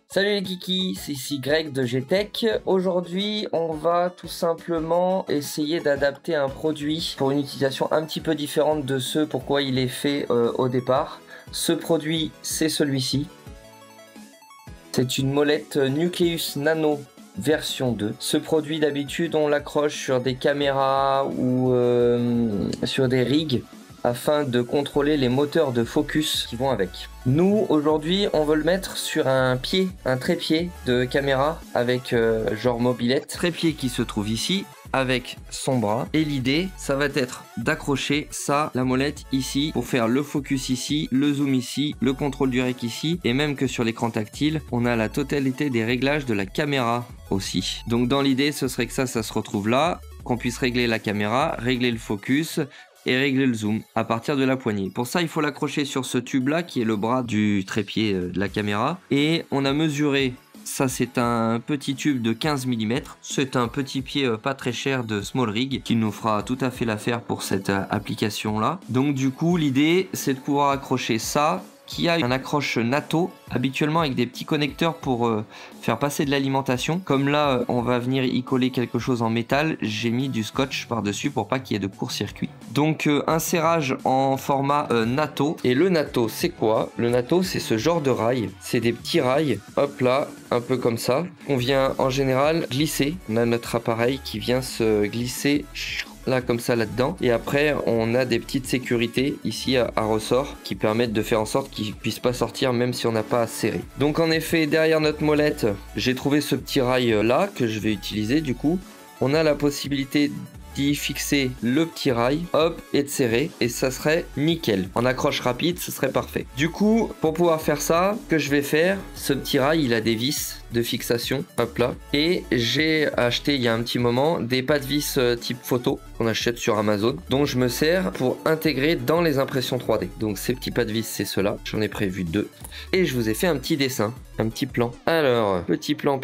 Salut les kikis, c'est ici Greg de G-Tech. Aujourd'hui, on va tout simplement essayer d'adapter un produit pour une utilisation un petit peu différente de ce pourquoi il est fait au départ. Ce produit, c'est celui-ci. C'est une molette Nucleus Nano version 2. Ce produit, d'habitude, on l'accroche sur des caméras ou sur des rigs afin de contrôler les moteurs de focus qui vont avec. Nous, aujourd'hui, on veut le mettre sur un pied, un trépied de caméra avec genre mobilette. Trépied qui se trouve ici avec son bras. Et l'idée, ça va être d'accrocher ça, la molette ici, pour faire le focus ici, le zoom ici, le contrôle du rec ici, et même que sur l'écran tactile, on a la totalité des réglages de la caméra aussi. Donc dans l'idée, ce serait que ça se retrouve là, qu'on puisse régler la caméra, régler le focus, et régler le zoom à partir de la poignée. Pour ça, il faut l'accrocher sur ce tube là qui est le bras du trépied de la caméra. Et on a mesuré, ça c'est un petit tube de 15 mm. C'est un petit pied pas très cher de Small Rig qui nous fera tout à fait l'affaire pour cette application là. Donc du coup, l'idée c'est de pouvoir accrocher ça qui a un accroche NATO, habituellement avec des petits connecteurs pour faire passer de l'alimentation. Comme là, on va venir y coller quelque chose en métal, j'ai mis du scotch par-dessus pour pas qu'il y ait de court-circuit. Donc un serrage en format NATO. Et le NATO, c'est quoi? Le NATO, c'est ce genre de rail. C'est des petits rails, hop là, un peu comme ça. On vient en général glisser. On a notre appareil qui vient se glisser là comme ça là-dedans, et après on a des petites sécurités ici à ressort qui permettent de faire en sorte qu'il puisse pas sortir même si on n'a pas à serrer. Donc en effet, derrière notre molette, j'ai trouvé ce petit rail là que je vais utiliser. Du coup on a la possibilité d'y fixer le petit rail, hop, et de serrer, et ça serait nickel. En accroche rapide, ce serait parfait. Du coup, pour pouvoir faire ça, que je vais faire, ce petit rail, il a des vis de fixation, hop là, et j'ai acheté il y a un petit moment des pas de vis type photo qu'on achète sur Amazon, dont je me sers pour intégrer dans les impressions 3D. Donc ces petits pas de vis, c'est ceux-là, j'en ai prévu 2, et je vous ai fait un petit dessin, un petit plan. Alors, petit plan,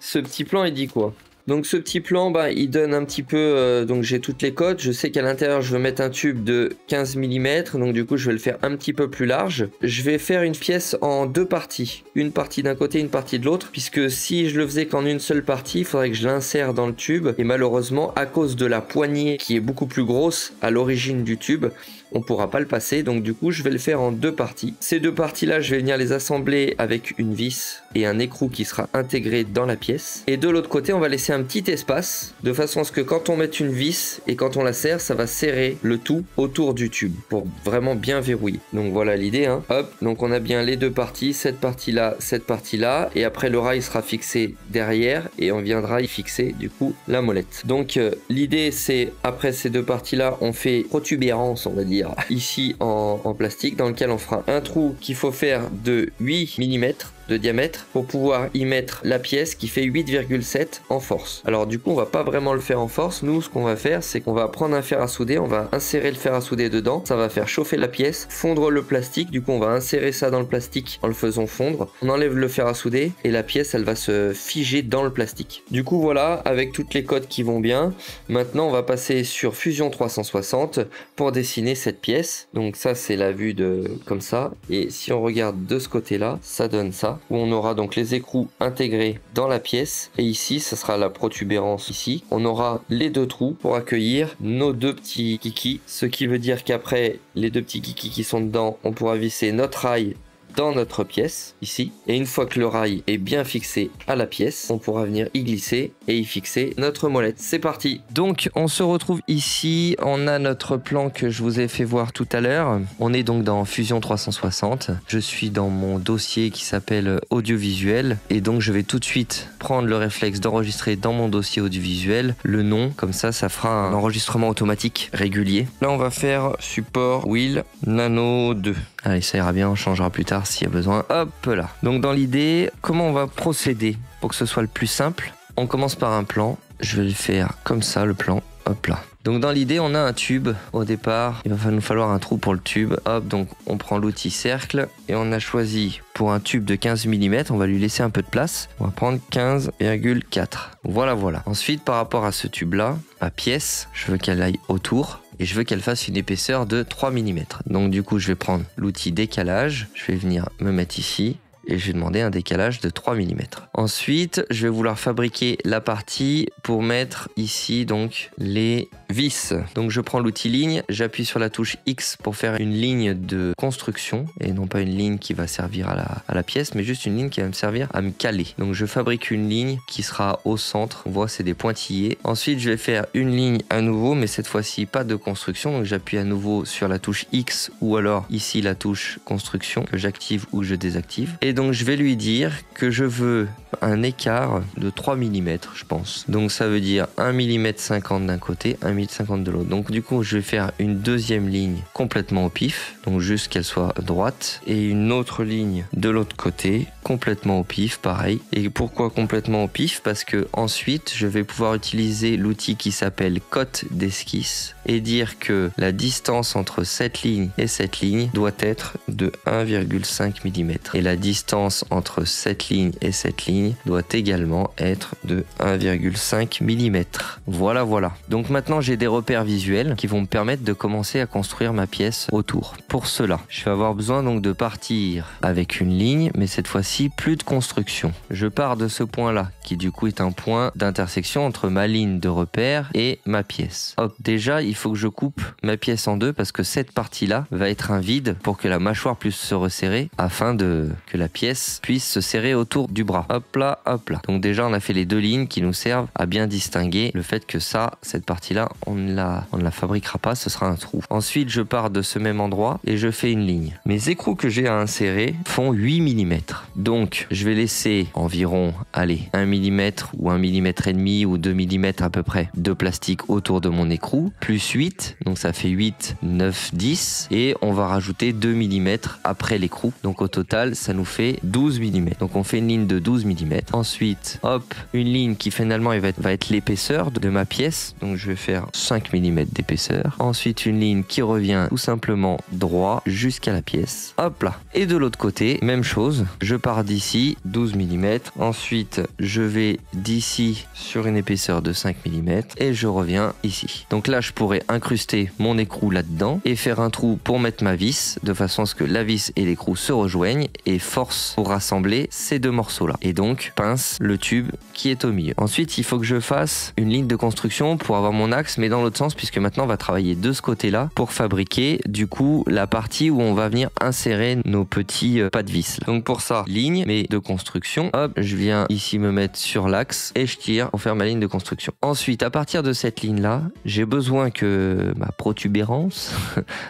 ce petit plan il dit quoi? Donc ce petit plan, bah, il donne un petit peu, donc j'ai toutes les cotes, je sais qu'à l'intérieur je veux mettre un tube de 15 mm, donc du coup je vais le faire un petit peu plus large. Je vais faire une pièce en deux parties, une partie d'un côté, une partie de l'autre, puisque si je le faisais qu'en une seule partie, il faudrait que je l'insère dans le tube, et malheureusement à cause de la poignée qui est beaucoup plus grosse à l'origine du tube, on pourra pas le passer, donc du coup je vais le faire en deux parties. Ces deux parties là, je vais venir les assembler avec une vis et un écrou qui sera intégré dans la pièce, et de l'autre côté on va laisser un petit espace de façon à ce que quand on met une vis et quand on la serre, ça va serrer le tout autour du tube pour vraiment bien verrouiller. Donc voilà l'idée, hein. Hop, donc on a bien les deux parties, cette partie là, et après le rail sera fixé derrière et on viendra y fixer du coup la molette. Donc l'idée c'est, après ces deux parties là, on fait protubérance, on va dire, ici en plastique, dans lequel on fera un trou qu'il faut faire de 8 mm de diamètre pour pouvoir y mettre la pièce qui fait 8,7 en force. Alors du coup on va pas vraiment le faire en force. Nous ce qu'on va faire, c'est qu'on va prendre un fer à souder, on va insérer le fer à souder dedans, ça va faire chauffer la pièce, fondre le plastique. Du coup on va insérer ça dans le plastique en le faisant fondre, on enlève le fer à souder et la pièce elle va se figer dans le plastique. Du coup voilà, avec toutes les codes qui vont bien, maintenant on va passer sur Fusion 360 pour dessiner cette pièce. Donc ça c'est la vue de comme ça, et si on regarde de ce côté là, ça donne ça, où on aura donc les écrous intégrés dans la pièce, et ici ça sera la protubérance. Ici on aura les deux trous pour accueillir nos deux petits kikis, ce qui veut dire qu'après les deux petits kikis qui sont dedans, on pourra visser notre rail dans notre pièce ici, et une fois que le rail est bien fixé à la pièce, on pourra venir y glisser et y fixer notre molette. C'est parti. Donc on se retrouve ici, on a notre plan que je vous ai fait voir tout à l'heure. On est donc dans Fusion 360, je suis dans mon dossier qui s'appelle audiovisuel, et donc je vais tout de suite prendre le réflexe d'enregistrer dans mon dossier audiovisuel le nom, comme ça ça fera un enregistrement automatique régulier. Là on va faire support Wheel Nano 2. Allez, ça ira bien, on changera plus tard s'il y a besoin. Hop là. Donc dans l'idée, comment on va procéder pour que ce soit le plus simple? On commence par un plan. Je vais le faire comme ça, le plan. Hop là. Donc dans l'idée, on a un tube au départ. Il va nous falloir un trou pour le tube. Hop, donc on prend l'outil cercle et on a choisi pour un tube de 15 mm, on va lui laisser un peu de place. On va prendre 15,4. Voilà, voilà. Ensuite, par rapport à ce tube-là, ma pièce, je veux qu'elle aille autour. Et je veux qu'elle fasse une épaisseur de 3 mm. Donc du coup, je vais prendre l'outil décalage. Je vais venir me mettre ici. Et je vais demander un décalage de 3 mm. Ensuite, je vais vouloir fabriquer la partie pour mettre ici donc les vis. Donc je prends l'outil ligne, j'appuie sur la touche X pour faire une ligne de construction et non pas une ligne qui va servir à la pièce, mais juste une ligne qui va me servir à me caler. Donc je fabrique une ligne qui sera au centre. On voit, c'est des pointillés. Ensuite, je vais faire une ligne à nouveau, mais cette fois-ci pas de construction. Donc j'appuie à nouveau sur la touche X ou alors ici la touche construction que j'active ou je désactive. Et donc je vais lui dire que je veux un écart de 3 mm, je pense. Donc ça veut dire 1,50 mm d'un côté, 1,50 mm de l'autre. Donc du coup, je vais faire une deuxième ligne complètement au pif, donc juste qu'elle soit droite, et une autre ligne de l'autre côté, complètement au pif, pareil. Et pourquoi complètement au pif? Parce que ensuite, je vais pouvoir utiliser l'outil qui s'appelle cote d'esquisse et dire que la distance entre cette ligne et cette ligne doit être de 1,5 mm. Et la distance entre cette ligne et cette ligne doit également être de 1,5 mm. Voilà, voilà. Donc maintenant, j'ai des repères visuels qui vont me permettre de commencer à construire ma pièce autour. Pour cela, je vais avoir besoin donc de partir avec une ligne, mais cette fois-ci, plus de construction. Je pars de ce point-là, qui du coup est un point d'intersection entre ma ligne de repère et ma pièce. Hop, déjà, il faut que je coupe ma pièce en deux parce que cette partie-là va être un vide pour que la mâchoire puisse se resserrer afin que la pièce puisse se serrer autour du bras. Hop là, hop là. Donc déjà, on a fait les deux lignes qui nous servent à bien distinguer le fait que cette partie-là, on ne la fabriquera pas, ce sera un trou. Ensuite, je pars de ce même endroit et je fais une ligne. Mes écrous que j'ai à insérer font 8 mm. Donc, je vais laisser environ, allez, 1 mm ou 1 mm et demi ou 2 mm à peu près de plastique autour de mon écrou, plus 8, donc ça fait 8, 9, 10, et on va rajouter 2 mm après l'écrou. Donc au total, ça nous fait 12 mm. Donc on fait une ligne de 12 mm. Ensuite, hop, une ligne qui finalement va être l'épaisseur de ma pièce. Donc je vais faire 5 mm d'épaisseur. Ensuite, une ligne qui revient tout simplement droit jusqu'à la pièce. Hop là. Et de l'autre côté, même chose. Je pars d'ici, 12 mm. Ensuite, je vais d'ici sur une épaisseur de 5 mm et je reviens ici. Donc là, je pourrais incruster mon écrou là-dedans et faire un trou pour mettre ma vis de façon à ce que la vis et l'écrou se rejoignent et force pour rassembler ces deux morceaux-là. Et donc, pince le tube qui est au milieu. Ensuite, il faut que je fasse une ligne de construction pour avoir mon axe, mais dans l'autre sens, puisque maintenant, on va travailler de ce côté-là pour fabriquer, du coup, la partie où on va venir insérer nos petits pas de vis. Là. Donc pour ça, ligne, mais de construction. Hop, je viens ici me mettre sur l'axe et je tire pour faire ma ligne de construction. Ensuite, à partir de cette ligne-là, j'ai besoin que ma protubérance,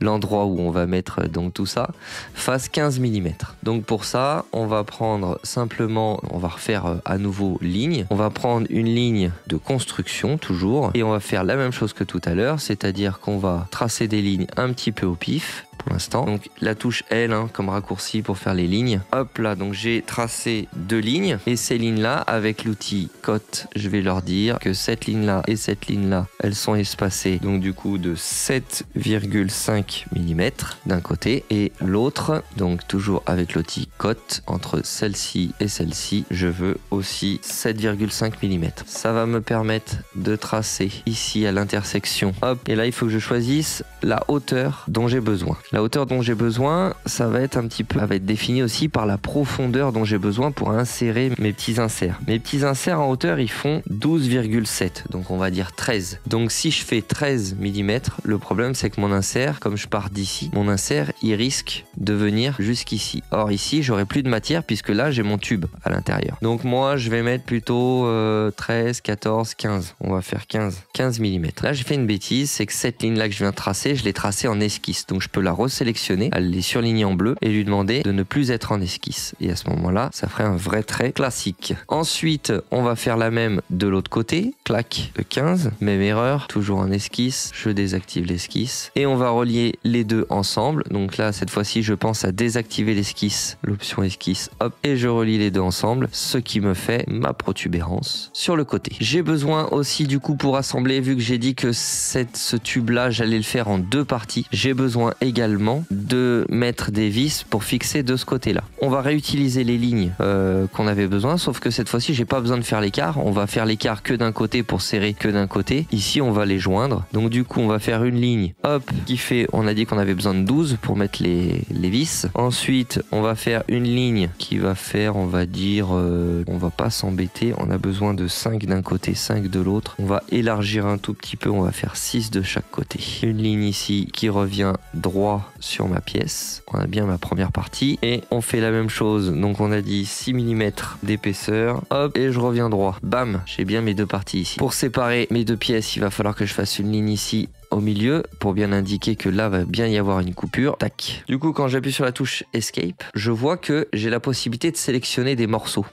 l'endroit où on va mettre donc tout ça, fasse 15 mm. Donc pour ça, on va prendre simplement, on va refaire à nouveau ligne. On va prendre une ligne de construction toujours et on va faire la même chose que tout à l'heure, c'est-à-dire qu'on va tracer des lignes un petit peu au pif. Pour l'instant. Donc la touche L comme raccourci pour faire les lignes. Hop là, donc j'ai tracé deux lignes et ces lignes-là, avec l'outil cote, je vais leur dire que cette ligne-là et cette ligne-là, elles sont espacées donc du coup de 7,5 mm d'un côté et l'autre, donc toujours avec l'outil cote, entre celle-ci et celle-ci, je veux aussi 7,5 mm. Ça va me permettre de tracer ici à l'intersection. Hop, et là il faut que je choisisse la hauteur dont j'ai besoin. La hauteur dont j'ai besoin, ça va être défini aussi par la profondeur dont j'ai besoin pour insérer mes petits inserts. Mes petits inserts en hauteur, ils font 12,7, donc on va dire 13. Donc si je fais 13 mm, le problème c'est que mon insert, comme je pars d'ici, mon insert, il risque de venir jusqu'ici. Or ici, j'aurai plus de matière puisque là, j'ai mon tube à l'intérieur. Donc moi, je vais mettre plutôt 13, 14, 15. On va faire 15 mm. Là, j'ai fait une bêtise, c'est que cette ligne-là que je viens de tracer, je l'ai tracée en esquisse. Donc je peux la resélectionner, elle est surlignée en bleu et lui demander de ne plus être en esquisse. Et à ce moment-là, ça ferait un vrai trait classique. Ensuite, on va faire la même de l'autre côté. plaque de 15. Même erreur, toujours un esquisse, je désactive l'esquisse. Et on va relier les deux ensemble. Donc là, cette fois-ci, je pense à désactiver l'esquisse, l'option esquisse, hop, et je relie les deux ensemble, ce qui me fait ma protubérance sur le côté. J'ai besoin aussi du coup pour assembler, vu que j'ai dit que ce tube-là, j'allais le faire en deux parties, j'ai besoin également de mettre des vis pour fixer de ce côté-là. On va réutiliser les lignes qu'on avait besoin, sauf que cette fois-ci, j'ai pas besoin de faire l'écart. On va faire l'écart que d'un côté pour serrer que d'un côté. Ici, on va les joindre. Donc du coup, on va faire une ligne, hop, qui fait, on a dit qu'on avait besoin de 12 pour mettre les vis. Ensuite, on va faire une ligne qui va faire, on va dire, on va pas s'embêter, on a besoin de 5 d'un côté, 5 de l'autre. On va élargir un tout petit peu, on va faire 6 de chaque côté. Une ligne ici qui revient droit sur ma pièce. On a bien ma première partie. Et on fait la même chose. Donc on a dit 6 mm d'épaisseur. Hop, et je reviens droit. Bam, j'ai bien mes deux parties ici. Pour séparer mes deux pièces, il va falloir que je fasse une ligne ici au milieu pour bien indiquer que là va bien y avoir une coupure. Tac. Du coup, quand j'appuie sur la touche Escape, je vois que j'ai la possibilité de sélectionner des morceaux.